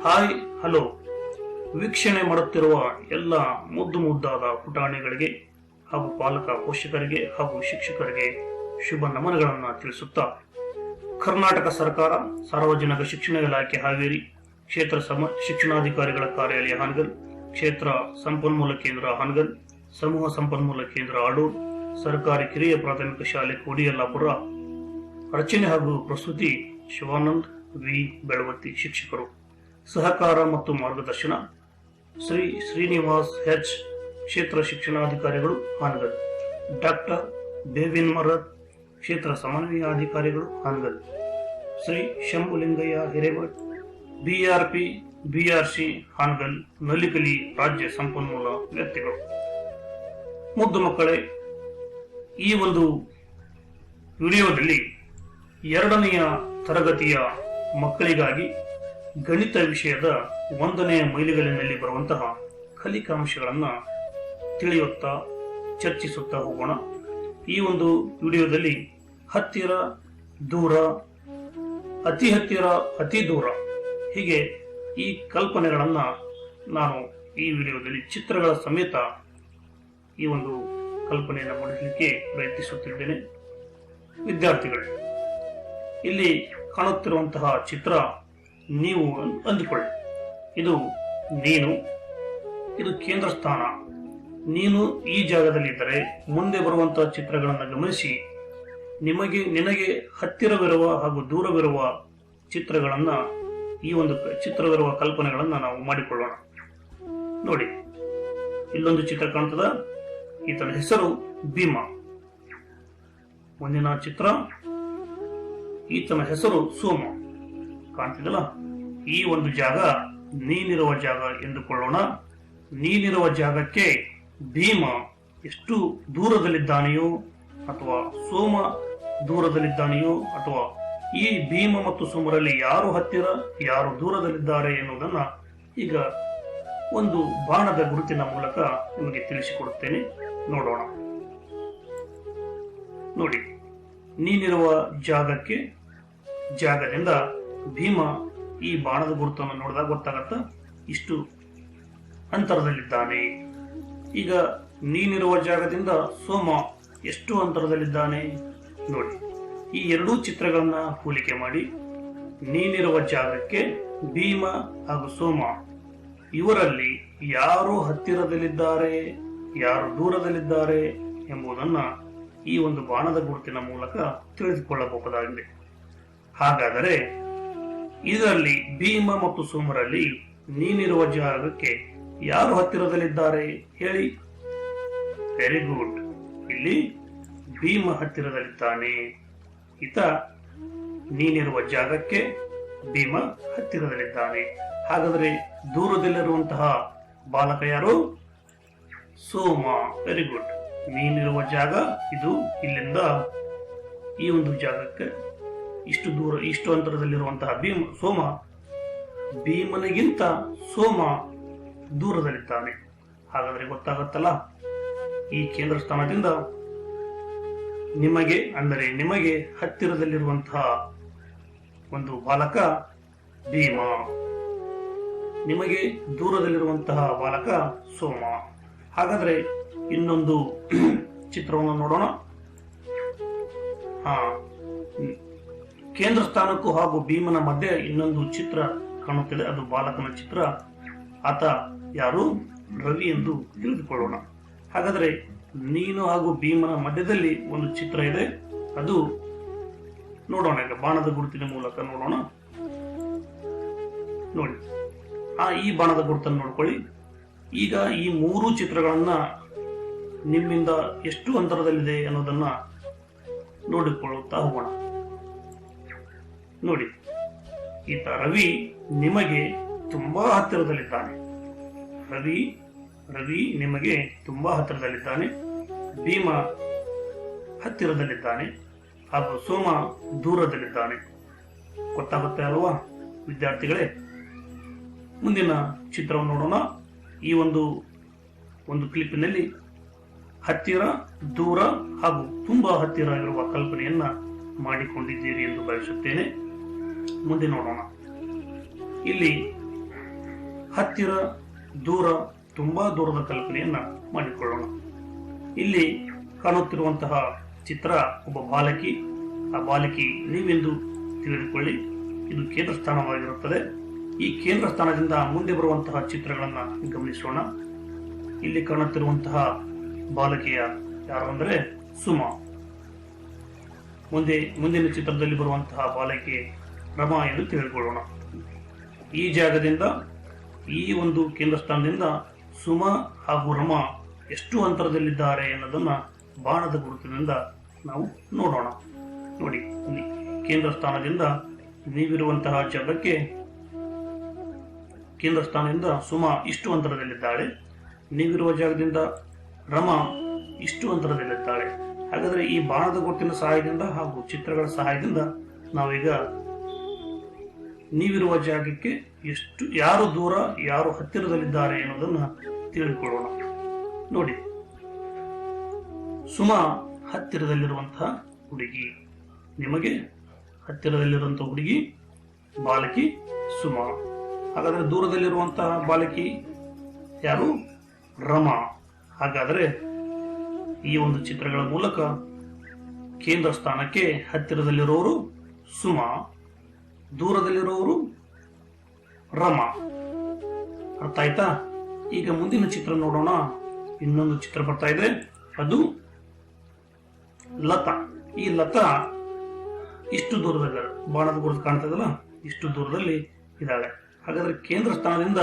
Hi hello ವೀಕ್ಷಣೆ ಮಾಡುತ್ತಿರುವ ಎಲ್ಲ ಮುದ್ದಾದ ಪುಟಾಣಿಗಳಿಗೆ ಹಾಗೂ ಪಾಲಕ ಪೋಷಕರಿಗೆ ಹಾಗೂ ಶಿಕ್ಷಕರಿಗೆ ಶುಭ ನಮನಗಳನ್ನು ತಿಳಿಸುತ್ತಾ, ಕರ್ನಾಟಕ ಸರ್ಕಾರ ಸಾರ್ವಜನಿಕ ಶಿಕ್ಷಣ ಇಲಾಖೆ ಹಾವೇರಿ, ಕ್ಷೇತ್ರ ಶಿಕ್ಷಣಾಧಿಕಾರಿಗಳ ಕಾರ್ಯಾಲಯ ಹಾನಗಲ್, ಕ್ಷೇತ್ರ ಸಂಪನ್ಮೂಲ ಕೇಂದ್ರ ಹಾನಗಲ್, ಸಮೂಹ ಸಂಪನ್ಮೂಲ ಕೇಂದ್ರ ಆಡೂರ್, ಸರ್ಕಾರಿ ಕಿರಿಯ ಪ್ರಾಥಮಿಕ ಶಾಲೆ ಕೋಡಿಯಲ್ಲಾಪುರ. ರಚನೆ ಹಾಗೂ ಪ್ರಸ್ತುತಿ ಶಿವಾನಂದ್ ವಿ ಬೆಳವತ್ತಿ. ಶಿಕ್ಷಕರು ಸಹಕಾರ ಮತ್ತು ಮಾರ್ಗದರ್ಶನ ಶ್ರೀ ಶ್ರೀನಿವಾಸ್ ಎಚ್, ಕ್ಷೇತ್ರ ಶಿಕ್ಷಣಾಧಿಕಾರಿಗಳು ಹಾನಗಲ್. ಡಾಕ್ಟರ್ ಬೇವಿನ್ ಮರದ್, ಕ್ಷೇತ್ರ ಸಮನ್ವಯಾಧಿಕಾರಿಗಳು ಹಾನಗಲ್. ಶ್ರೀ ಶಂಭುಲಿಂಗಯ್ಯ ಹಿರೇಮಠ್, ಬಿಆರ್ಪಿ ಬಿಆರ್ಸಿ ಹಾನಗಲ್, ನಲಿಕಲಿ ರಾಜ್ಯ ಸಂಪನ್ಮೂಲ ವ್ಯಕ್ತಿಗಳು. ಮುದ್ದು ಮಕ್ಕಳೇ, ಈ ಒಂದು ವಿಡಿಯೋದಲ್ಲಿ 2ನೇ ತರಗತಿಯ ಮಕ್ಕಳಿಗಾಗಿ ಗಣಿತ ವಿಷಯದ 1ನೇ ಮೈಲಿಗಲ್ಲಿನಲ್ಲಿ ಬರುವಂತಹ ಕಲಿಕಾಂಶಗಳನ್ನು ತಿಳಿಯುತ್ತಾ ಚರ್ಚಿಸುತ್ತಾ ಹೋಗೋಣ. ಈ ಒಂದು ವಿಡಿಯೋದಲ್ಲಿ ಹತ್ತಿರ, ದೂರ, ಅತಿ ಹತ್ತಿರ, ಅತಿ ದೂರ, ಹೀಗೆ ಈ ಕಲ್ಪನೆಗಳನ್ನು ನಾನು ಈ ವಿಡಿಯೋದಲ್ಲಿ ಚಿತ್ರಗಳ ಸಮೇತ ಈ ಒಂದು ಕಲ್ಪನೆಯನ್ನು ಮೂಡಿಸಲಿಕ್ಕೆ ಪ್ರಯತ್ನಿಸುತ್ತಿದ್ದೇನೆ. ವಿದ್ಯಾರ್ಥಿಗಳು, ಇಲ್ಲಿ ಕಾಣುತ್ತಿರುವಂತಹ ಚಿತ್ರ ನೀವು ಅಂದುಕೊಳ್ಳಿ, ಇದು ನೀನು, ಇದು ಕೇಂದ್ರ ಸ್ಥಾನ. ನೀನು ಈ ಜಾಗದಲ್ಲಿದ್ದರೆ ಮುಂದೆ ಬರುವಂತಹ ಚಿತ್ರಗಳನ್ನು ಗಮನಿಸಿ ನಿನಗೆ ಹತ್ತಿರವಿರುವ ಹಾಗೂ ದೂರವಿರುವ ಚಿತ್ರಗಳನ್ನ, ಈ ಒಂದು ಚಿತ್ರವಿರುವ ಕಲ್ಪನೆಗಳನ್ನ ನಾವು ಮಾಡಿಕೊಳ್ಳೋಣ. ನೋಡಿ, ಇಲ್ಲೊಂದು ಚಿತ್ರ ಕಾಣ್ತದ. ಈತನ ಹೆಸರು ಭೀಮ. ಮುಂದಿನ ಚಿತ್ರ, ಈತನ ಹೆಸರು ಸೋಮ. ಕಾಣ್ತಿದಲ್ಲ? ಈ ಒಂದು ಜಾಗ ನೀನಿರುವ ಜಾಗ ಎಂದುಕೊಳ್ಳೋಣ. ನೀನಿರುವ ಜಾಗಕ್ಕೆ ಭೀಮ ಎಷ್ಟು ದೂರದಲ್ಲಿದ್ದಾನೆಯೋ ಅಥವಾ ಸೋಮ ದೂರದಲ್ಲಿದ್ದಾನೆಯೋ, ಅಥವಾ ಈ ಭೀಮ ಮತ್ತು ಸೋಮರಲ್ಲಿ ಯಾರು ಹತ್ತಿರ ಯಾರು ದೂರದಲ್ಲಿದ್ದಾರೆ ಎನ್ನುವುದನ್ನ ಈಗ ಒಂದು ಬಾಣದ ಗುರುತಿನ ಮೂಲಕ ನಿಮಗೆ ತಿಳಿಸಿಕೊಡುತ್ತೇನೆ. ನೋಡೋಣ. ನೋಡಿ, ನೀನಿರುವ ಜಾಗದಿಂದ ಭೀಮ ಈ ಬಾಣದ ಗುರುತನ್ನು ನೋಡಿದಾಗ ಗೊತ್ತಾಗತ್ತ ಇಷ್ಟು ಅಂತರದಲ್ಲಿದ್ದಾನೆ. ಈಗ ನೀನಿರುವ ಜಾಗದಿಂದ ಸೋಮ ಎಷ್ಟು ಅಂತರದಲ್ಲಿದ್ದಾನೆ ನೋಡಿ. ಈ ಎರಡೂ ಚಿತ್ರಗಳನ್ನ ಹೋಲಿಕೆ ಮಾಡಿ ನೀನಿರುವ ಜಾಗಕ್ಕೆ ಭೀಮ ಹಾಗೂ ಸೋಮ ಇವರಲ್ಲಿ ಯಾರು ಹತ್ತಿರದಲ್ಲಿದ್ದಾರೆ ಯಾರು ದೂರದಲ್ಲಿದ್ದಾರೆ ಎಂಬುದನ್ನ ಈ ಒಂದು ಬಾಣದ ಗುರುತಿನ ಮೂಲಕ ತಿಳಿದುಕೊಳ್ಳಬಹುದಾಗಿದೆ. ಹಾಗಾದರೆ ಇದರಲ್ಲಿ ಭೀಮ ಮತ್ತು ಸೋಮರಲ್ಲಿ ನೀನಿರುವ ಜಾಗಕ್ಕೆ ಯಾರು ಹತ್ತಿರದಲ್ಲಿದ್ದಾರೆ ಹೇಳಿ? Very good. ಇಲ್ಲಿ ಭೀಮ ಹತ್ತಿರದಲ್ಲಿದ್ದಾನೆ. ಈತ ನೀನಿರುವ ಜಾಗಕ್ಕೆ ಭೀಮ ಹತ್ತಿರದಲ್ಲಿದ್ದಾನೆ. ಹಾಗಾದರೆ ದೂರದಲ್ಲಿರುವಂತಹ ಬಾಲಕ ಯಾರು? ಸೋಮ. Very good. ನೀನಿರುವ ಜಾಗ ಇದು. ಇಲ್ಲಿಂದ ಈ ಒಂದು ಜಾಗಕ್ಕೆ ಇಷ್ಟು ದೂರ, ಇಷ್ಟು ಅಂತರದಲ್ಲಿರುವಂತಹ ಸೋಮ, ಭೀಮನಿಗಿಂತ ಸೋಮ ದೂರದಲ್ಲಿದ್ದಾನೆ. ಹಾಗಾದ್ರೆ ಗೊತ್ತಾಗತ್ತಲ್ಲ, ಈ ಕೇಂದ್ರ ಸ್ಥಾನದಿಂದ ನಿಮಗೆ ಹತ್ತಿರದಲ್ಲಿರುವಂತಹ ಒಂದು ಬಾಲಕ ಭೀಮ, ನಿಮಗೆ ದೂರದಲ್ಲಿರುವಂತಹ ಬಾಲಕ ಸೋಮ. ಹಾಗಾದ್ರೆ ಇನ್ನೊಂದು ಚಿತ್ರವನ್ನು ನೋಡೋಣ. ಕೇಂದ್ರ ಸ್ಥಾನಕ್ಕೂ ಹಾಗೂ ಭೀಮನ ಮಧ್ಯೆ ಇನ್ನೊಂದು ಚಿತ್ರ ಕಾಣುತ್ತಿದೆ. ಅದು ಬಾಲಕನ ಚಿತ್ರ. ಆತ ಯಾರು? ರವಿ ಎಂದು ತಿಳಿದುಕೊಳ್ಳೋಣ. ಹಾಗಾದ್ರೆ ನೀನು ಹಾಗೂ ಭೀಮನ ಮಧ್ಯದಲ್ಲಿ ಒಂದು ಚಿತ್ರ ಇದೆ. ಅದು ನೋಡೋಣ. ಈಗ ಬಾಣದ ಗುರುತಿನ ಮೂಲಕ ನೋಡೋಣ. ನೋಡಿ, ಈ ಬಾಣದ ಗುರುತನ್ನು ನೋಡ್ಕೊಳ್ಳಿ. ಈಗ ಈ 3 ಚಿತ್ರಗಳನ್ನ ನಿಮ್ಮಿಂದ ಎಷ್ಟು ಅಂತರದಲ್ಲಿದೆ ಅನ್ನೋದನ್ನ ನೋಡಿಕೊಳ್ಳುತ್ತಾ ಹೋಗೋಣ. ನೋಡಿ, ಈತ ರವಿ ನಿಮಗೆ ತುಂಬಾ ಹತ್ತಿರದಲ್ಲಿದ್ದಾನೆ. ರವಿ ನಿಮಗೆ ತುಂಬಾ ಹತ್ತಿರದಲ್ಲಿದ್ದಾನೆ. ಭೀಮ ಹತ್ತಿರದಲ್ಲಿದ್ದಾನೆ ಹಾಗೂ ಸೋಮ ದೂರದಲ್ಲಿದ್ದಾನೆ. ಗೊತ್ತಾಗುತ್ತೆ ಅಲ್ವಾ ವಿದ್ಯಾರ್ಥಿಗಳೇ? ಮುಂದಿನ ಚಿತ್ರವನ್ನು ನೋಡೋಣ. ಈ ಒಂದು ಕ್ಲಿಪ್ಪಿನಲ್ಲಿ ಹತ್ತಿರ, ದೂರ ಹಾಗೂ ತುಂಬಾ ಹತ್ತಿರ ಇರುವ ಕಲ್ಪನೆಯನ್ನ ಮಾಡಿಕೊಂಡಿದ್ದೀರಿ ಎಂದು ಭಾವಿಸುತ್ತೇನೆ. ಮುಂದೆ ನೋಡೋಣ. ಇಲ್ಲಿ ಹತ್ತಿರ, ದೂರ, ತುಂಬಾ ದೂರದ ಕಲ್ಪನೆಯನ್ನ ಮಾಡಿಕೊಳ್ಳೋಣ. ಇಲ್ಲಿ ಕಾಣುತ್ತಿರುವಂತಹ ಚಿತ್ರ ಒಬ್ಬ ಬಾಲಕಿ. ಆ ಬಾಲಕಿ ನೀವೆಂದು ತಿಳಿದುಕೊಳ್ಳಿ. ಇದು ಕೇಂದ್ರ ಸ್ಥಾನವಾಗಿರುತ್ತದೆ. ಈ ಕೇಂದ್ರ ಸ್ಥಾನದಿಂದ ಮುಂದೆ ಬರುವಂತಹ ಚಿತ್ರಗಳನ್ನ ಗಮನಿಸೋಣ. ಇಲ್ಲಿ ಕಾಣುತ್ತಿರುವಂತಹ ಬಾಲಕಿಯ ಯಾರು ಅಂದರೆ ಸುಮಾ. ಮುಂದಿನ ಚಿತ್ರದಲ್ಲಿ ಬರುವಂತಹ ಬಾಲಕಿ ರಮಾ ಎಂದು ತಿಳಿದುಕೊಳ್ಳೋಣ. ಈ ಜಾಗದಿಂದ, ಈ ಒಂದು ಕೇಂದ್ರ ಸ್ಥಾನದಿಂದ ಸುಮಾ ಹಾಗೂ ರಮಾ ಎಷ್ಟು ಅಂತರದಲ್ಲಿದ್ದಾರೆ ಎನ್ನುವುದನ್ನ ಬಾಣದ ಗುರುತಿನಿಂದ ನಾವು ನೋಡೋಣ. ನೋಡಿ, ಕೇಂದ್ರ ಸ್ಥಾನದಿಂದ ನೀವಿರುವಂತಹ ಜಾಗಕ್ಕೆ ಕೇಂದ್ರ ಸ್ಥಾನದಿಂದ ಸುಮಾ ಇಷ್ಟು ಅಂತರದಲ್ಲಿದ್ದಾಳೆ. ನೀವಿರುವ ಜಾಗದಿಂದ ರಮಾ ಇಷ್ಟು ಅಂತರದಲ್ಲಿದ್ದಾಳೆ. ಹಾಗಾದ್ರೆ ಈ ಬಾಣದ ಗುರುತಿನ ಸಹಾಯದಿಂದ ಹಾಗೂ ಚಿತ್ರಗಳ ಸಹಾಯದಿಂದ ನಾವೀಗ ನೀವಿರುವ ಜಾಗಕ್ಕೆ ಯಾರು ದೂರ, ಯಾರು ಹತ್ತಿರದಲ್ಲಿದ್ದಾರೆ ಎನ್ನುವುದನ್ನ ತಿಳಿದುಕೊಳ್ಳೋಣ. ನೋಡಿ, ಸುಮಾ ಹತ್ತಿರದಲ್ಲಿರುವಂತಹ ಹುಡುಗಿ. ನಿಮಗೆ ಹತ್ತಿರದಲ್ಲಿರುವಂತಹ ಹುಡುಗಿ ಬಾಲಕಿ ಸುಮಾ. ಹಾಗಾದ್ರೆ ದೂರದಲ್ಲಿರುವಂತಹ ಬಾಲಕಿ ಯಾರು? ರಮಾ. ಹಾಗಾದರೆ ಈ ಒಂದು ಚಿತ್ರಗಳ ಮೂಲಕ ಕೇಂದ್ರ ಸ್ಥಾನಕ್ಕೆ ಹತ್ತಿರದಲ್ಲಿರುವವರು ಸುಮಾ, ದೂರದಲ್ಲಿರುವವರು ರಮಾ. ಅರ್ಥ ಆಯ್ತಾ? ಈಗ ಮುಂದಿನ ಚಿತ್ರ ನೋಡೋಣ. ಇನ್ನೊಂದು ಚಿತ್ರ ಬರ್ತಾ ಇದೆ, ಅದು ಲತಾ. ಈ ಲತಾ ಇಷ್ಟು ದೂರದಲ್ಲಿ, ಬಾಣದ ಗುರುತು ಕಾಣ್ತಾ ಇದಲ್ಲ, ಇಷ್ಟು ದೂರದಲ್ಲಿ ಇದ್ದಾಳೆ. ಹಾಗಾದ್ರೆ ಕೇಂದ್ರ ಸ್ಥಾನದಿಂದ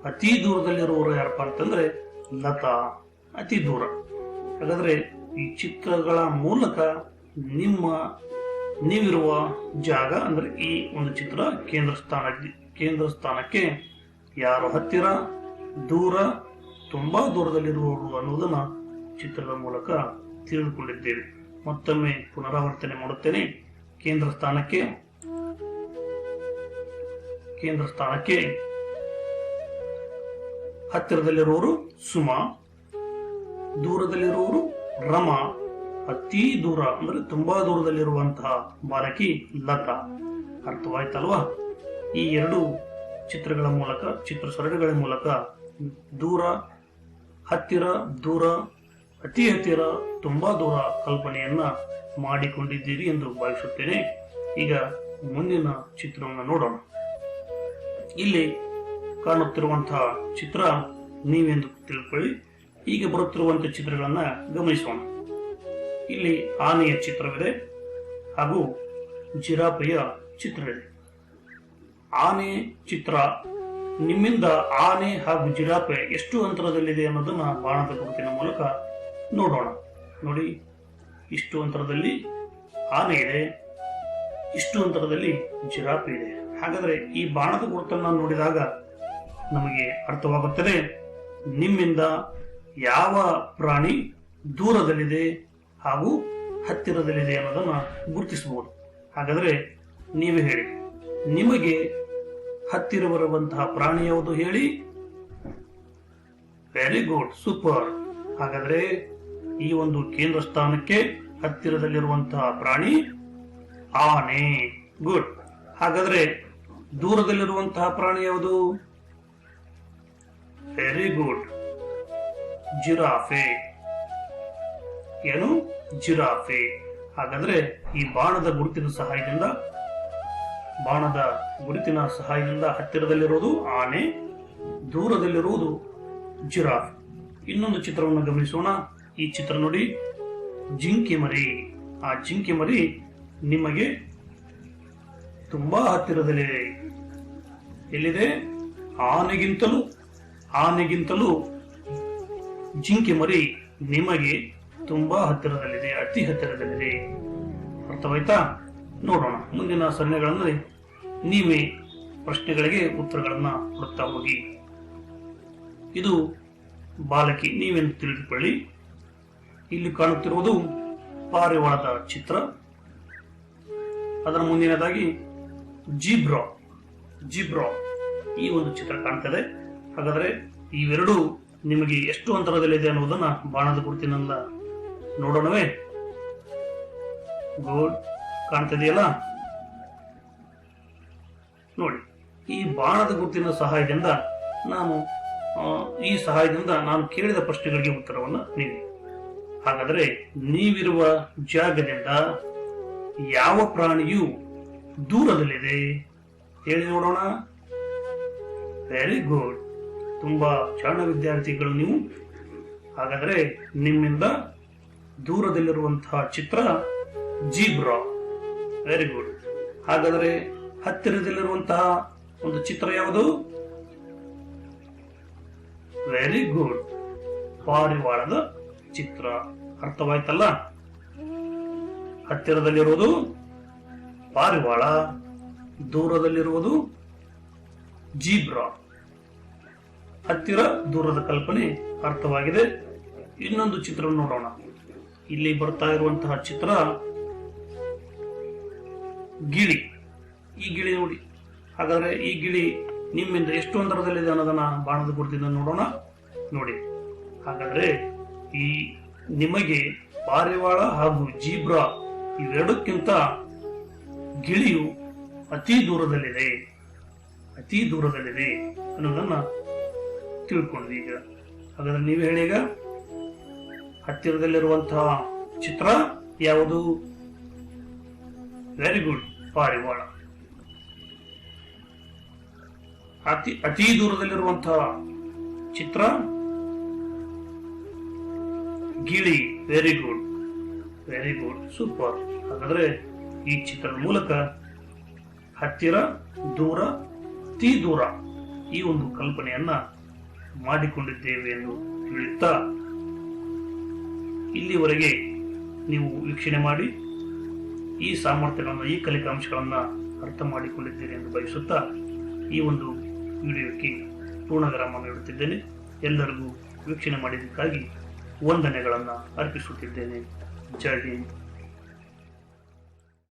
ಅತಿ ದೂರದಲ್ಲಿರುವವರು ಯಾರಪ್ಪ ಅಂತಂದ್ರೆ ಲತಾ, ಅತಿ ದೂರ. ಹಾಗಾದ್ರೆ ಈ ಚಿತ್ರಗಳ ಮೂಲಕ ನೀವಿರುವ ಜಾಗ ಅಂದ್ರೆ ಈ ಒಂದು ಚಿತ್ರ ಕೇಂದ್ರ ಸ್ಥಾನಕ್ಕೆ ಯಾರು ಹತ್ತಿರ, ದೂರ, ತುಂಬಾ ದೂರದಲ್ಲಿರುವವರು ಅನ್ನುವುದನ್ನ ಚಿತ್ರದ ಮೂಲಕ ತಿಳಿದುಕೊಂಡಿದ್ದೇವೆ. ಮತ್ತೊಮ್ಮೆ ಪುನರಾವರ್ತನೆ ಮಾಡುತ್ತೇನೆ. ಕೇಂದ್ರ ಸ್ಥಾನಕ್ಕೆ ಹತ್ತಿರದಲ್ಲಿರುವವರು ಸುಮಾ, ದೂರದಲ್ಲಿರುವವರು ರಮಾ, ಅತಿ ದೂರ ಅಂದ್ರೆ ತುಂಬಾ ದೂರದಲ್ಲಿರುವಂತಹ ಬಾಲಕಿ ಲತಾ. ಅರ್ಥವಾಯ್ತಲ್ವಾ? ಈ ಎರಡು ಚಿತ್ರಗಳ ಮೂಲಕ, ಚಿತ್ರ ಸರಣಿಗಳ ಮೂಲಕ ದೂರ, ಹತ್ತಿರ, ದೂರ, ಅತಿ ಹತ್ತಿರ, ತುಂಬಾ ದೂರ ಕಲ್ಪನೆಯನ್ನ ಮಾಡಿಕೊಂಡಿದ್ದೀರಿ ಎಂದು ಭಾವಿಸುತ್ತೇನೆ. ಈಗ ಮುಂದಿನ ಚಿತ್ರವನ್ನು ನೋಡೋಣ. ಇಲ್ಲಿ ಕಾಣುತ್ತಿರುವಂತಹ ಚಿತ್ರ ನೀವೆಂದು ತಿಳ್ಕೊಳ್ಳಿ. ಈಗ ಬರುತ್ತಿರುವಂತಹ ಚಿತ್ರಗಳನ್ನ ಗಮನಿಸೋಣ. ಇಲ್ಲಿ ಆನೆಯ ಚಿತ್ರವಿದೆ ಹಾಗೂ ಜಿರಾಫೆಯ ಚಿತ್ರವಿದೆ. ಆನೆ ಚಿತ್ರ ನಿಮ್ಮಿಂದ ಆನೆ ಹಾಗೂ ಜಿರಾಫೆ ಎಷ್ಟು ಅಂತರದಲ್ಲಿದೆ ಅನ್ನೋದನ್ನ ಬಾಣದ ಗುರುತಿನ ಮೂಲಕ ನೋಡೋಣ. ನೋಡಿ, ಇಷ್ಟು ಅಂತರದಲ್ಲಿ ಆನೆ ಇದೆ, ಇಷ್ಟು ಅಂತರದಲ್ಲಿ ಜಿರಾಫೆ ಇದೆ. ಹಾಗಾದ್ರೆ ಈ ಬಾಣದ ಗುರುತನ್ನ ನೋಡಿದಾಗ ನಮಗೆ ಅರ್ಥವಾಗುತ್ತದೆ ನಿಮ್ಮಿಂದ ಯಾವ ಪ್ರಾಣಿ ದೂರದಲ್ಲಿದೆ ಹಾಗೂ ಹತ್ತಿರದಲ್ಲಿದೆ ಅನ್ನೋದನ್ನ ಗುರುತಿಸಬಹುದು. ಹಾಗಾದ್ರೆ ನೀವೇ ಹೇಳಿ, ನಿಮಗೆ ಹತ್ತಿರ ಬರುವಂತಹ ಪ್ರಾಣಿ ಯಾವುದು ಹೇಳಿ? Very good, super. ಹಾಗಾದ್ರೆ ಈ ಒಂದು ಕೇಂದ್ರ ಸ್ಥಾನಕ್ಕೆ ಹತ್ತಿರದಲ್ಲಿರುವಂತಹ ಪ್ರಾಣಿ ಆನೆ. ಗುಡ್. ಹಾಗಾದ್ರೆ ದೂರದಲ್ಲಿರುವಂತಹ ಪ್ರಾಣಿ ಯಾವುದು? Very good, giraffe. ಏನು? ಜಿರಾಫೆ. ಹಾಗಾದ್ರೆ ಈ ಬಾಣದ ಗುರುತಿನ ಸಹಾಯದಿಂದ ಹತ್ತಿರದಲ್ಲಿರುವುದು ಆನೆ, ದೂರದಲ್ಲಿರುವುದು ಜಿರಾಫ್. ಇನ್ನೊಂದು ಚಿತ್ರವನ್ನು ಗಮನಿಸೋಣ. ಈ ಚಿತ್ರ ನೋಡಿ, ಜಿಂಕೆ ಮರಿ. ಆ ಜಿಂಕೆ ಮರಿ ನಿಮಗೆ ತುಂಬಾ ಹತ್ತಿರದಲ್ಲಿದೆ. ಎಲ್ಲಿದೆ? ಆನೆಗಿಂತಲೂ ಜಿಂಕೆ ಮರಿ ನಿಮಗೆ ತುಂಬಾ ಹತ್ತಿರದಲ್ಲಿದೆ, ಅತಿ ಹತ್ತಿರದಲ್ಲಿದೆ. ಅರ್ಥವಾಯ್ತಾ? ನೋಡೋಣ ಮುಂದಿನ ಸರಣಿಗಳಲ್ಲಿ ನೀವೇ ಪ್ರಶ್ನೆಗಳಿಗೆ ಉತ್ತರಗಳನ್ನ ಕೊಡುತ್ತಾ ಹೋಗಿ. ಇದು ಬಾಲಕಿ, ನೀವೆಂದು ತಿಳಿದುಕೊಳ್ಳಿ. ಇಲ್ಲಿ ಕಾಣುತ್ತಿರುವುದು ಪಾರಿವಾಳದ ಚಿತ್ರ. ಅದರ ಮುಂದಿನದಾಗಿ ಜಿಬ್ರಾ ಈ ಒಂದು ಚಿತ್ರ ಕಾಣ್ತದೆ. ಹಾಗಾದ್ರೆ ಇವೆರಡು ನಿಮಗೆ ಎಷ್ಟು ಅಂತರದಲ್ಲಿದೆ ಅನ್ನುವುದನ್ನ ಬಾಣದ ಗುರುತಿನಿಂದ ನೋಡೋಣವೇ? ಗುಡ್. ಕಾಣ್ತಿದೆಯಲ್ಲ? ನೋಡಿ, ಈ ಬಾಣದ ಗುರುತಿನ ಸಹಾಯದಿಂದ ನಾನು ಈ ಸಹಾಯದಿಂದ ನಾನು ಕೇಳಿದ ಪ್ರಶ್ನೆಗಳಿಗೆ ಉತ್ತರವನ್ನು ನೀಡಿ. ಹಾಗಾದರೆ ನೀವಿರುವ ಜಾಗದಿಂದ ಯಾವ ಪ್ರಾಣಿಯು ದೂರದಲ್ಲಿದೆ ಹೇಳಿ ನೋಡೋಣ. ವೆರಿ ಗುಡ್, ತುಂಬಾ ಜಾಣ ವಿದ್ಯಾರ್ಥಿಗಳು ನೀವು. ಹಾಗಾದರೆ ನಿಮ್ಮಿಂದ ದೂರದಲ್ಲಿರುವಂತಹ ಚಿತ್ರ ಜೀಬ್ರಾ. Very good. ಹಾಗಾದರೆ ಹತ್ತಿರದಲ್ಲಿರುವಂತಹ ಒಂದು ಚಿತ್ರ ಯಾವುದು? ವೆರಿ ಗುಡ್, ಪಾರಿವಾಳದ ಚಿತ್ರ. ಅರ್ಥವಾಯ್ತಲ್ಲ? ಹತ್ತಿರದಲ್ಲಿರುವುದು ಪಾರಿವಾಳ, ದೂರದಲ್ಲಿರುವುದು ಜೀಬ್ರಾ. ಹತ್ತಿರ ದೂರದ ಕಲ್ಪನೆ ಅರ್ಥವಾಗಿದೆ. ಇನ್ನೊಂದು ಚಿತ್ರ ನೋಡೋಣ. ಇಲ್ಲಿ ಬರ್ತಾ ಇರುವಂತಹ ಚಿತ್ರ ಗಿಳಿ. ಈ ಗಿಳಿ ನೋಡಿ. ಹಾಗಾದ್ರೆ ಈ ಗಿಳಿ ನಿಮ್ಮಿಂದ ಎಷ್ಟು ಅಂತರದಲ್ಲಿದೆ ಅನ್ನೋದನ್ನ ಬಾಣದ ಗುರುತಿಂದ ನೋಡೋಣ. ನೋಡಿ, ಹಾಗಾದ್ರೆ ಈ ನಿಮಗೆ ಪಾರಿವಾಳ ಹಾಗೂ ಜೀಬ್ರಾ ಇವೆರಡಕ್ಕಿಂತ ಗಿಳಿಯು ಅತಿ ದೂರದಲ್ಲಿದೆ ಅನ್ನೋದನ್ನ ತಿಳ್ಕೊಂಡ್ವಿ. ಈಗ ಹಾಗಾದ್ರೆ ನೀವು ಹೇಳಿ, ಈಗ ಹತ್ತಿರದಲ್ಲಿರುವಂತಹ ಚಿತ್ರ ಯಾವುದು? ವೆರಿ ಗುಡ್, ಪಾರಿವಾಳ. ಅತಿ ದೂರದಲ್ಲಿರುವಂತಹ ಚಿತ್ರ ಗಿಳಿ. Very good, super. ಹಾಗಾದ್ರೆ ಈ ಚಿತ್ರದ ಮೂಲಕ ಹತ್ತಿರ, ದೂರ, ಅತಿ ದೂರ ಈ ಒಂದು ಕಲ್ಪನೆಯನ್ನ ಮಾಡಿಕೊಂಡಿದ್ದೇವೆ ಎಂದು ಹೇಳುತ್ತಾ ಇಲ್ಲಿವರೆಗೆ ನೀವು ವೀಕ್ಷಣೆ ಮಾಡಿ ಈ ಸಾಮರ್ಥ್ಯಗಳನ್ನು, ಈ ಕಲಿಕಾಂಶಗಳನ್ನು ಅರ್ಥ ಮಾಡಿಕೊಂಡಿದ್ದೀರಿ ಎಂದು ಬಯಸುತ್ತಾ ಈ ಒಂದು ವಿಡಿಯೋಕ್ಕೆ ಪೂರ್ಣವಿರಾಮ ನೀಡುತ್ತಿದ್ದೇನೆ. ಎಲ್ಲರಿಗೂ ವೀಕ್ಷಣೆ ಮಾಡಿದ್ದಕ್ಕಾಗಿ ವಂದನೆಗಳನ್ನು ಅರ್ಪಿಸುತ್ತಿದ್ದೇನೆ. ಜೈ ಹಿಂದ್.